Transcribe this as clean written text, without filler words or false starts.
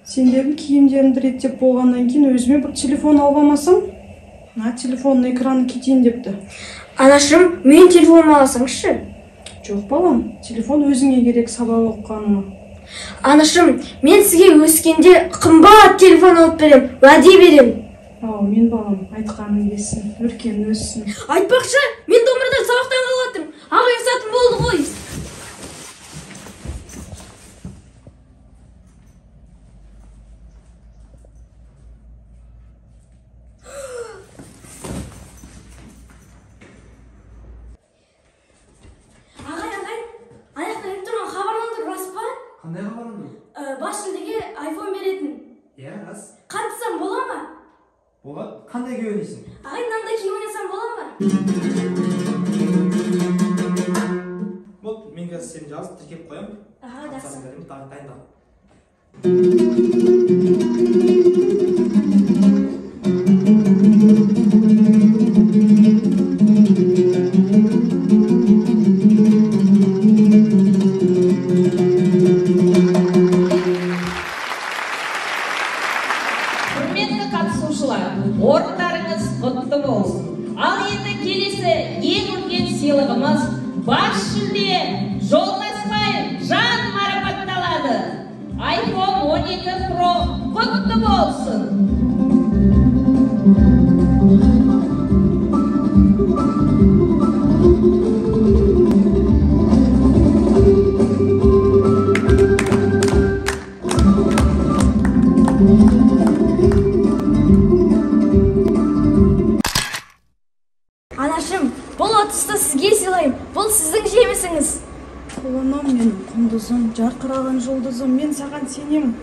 Сендердің киімдеріңді реттеп болғаннан кейін өзіме бір телефон албамасам, телефонның экраны кетейін депті. Анашым, мен телефон аласаңшы? Жоқ балам, телефон өзіңе керек сабақ оққаныма. Анашым, мен сізге өскенде қымбат телефон алып берем, уәде берем. Мен балам, айтқаның келсін, өркен өссін. Айтпақшы, мен домбырада сабақтан қалғаттым. Ағайын сатым болды ғой. Қандай хабарыңды? Бас жүлдеге iPhone беретін. Рас. Қатысам бола ма? Болады. Қандай күй ойнайсың? Ағай, мынандай күй ойнасам бола ма? Болды, мен қазір сені жазып тіркеп қоямын. Жақсы. Дайындал. Орындарыңыз құтты болсын. Ал енді келесі ең үлкен сыйлығымыз бас жүлде Жолдасбаев Жан марапатталады. iPhone 12 Pro құтты болсын. Анашым, бұл отысты сізге сыйлайым. Бұл сіздің жемісіңіз. Құланам менің құндызым, жарқыраған жұлдызым, мен саған сенемін.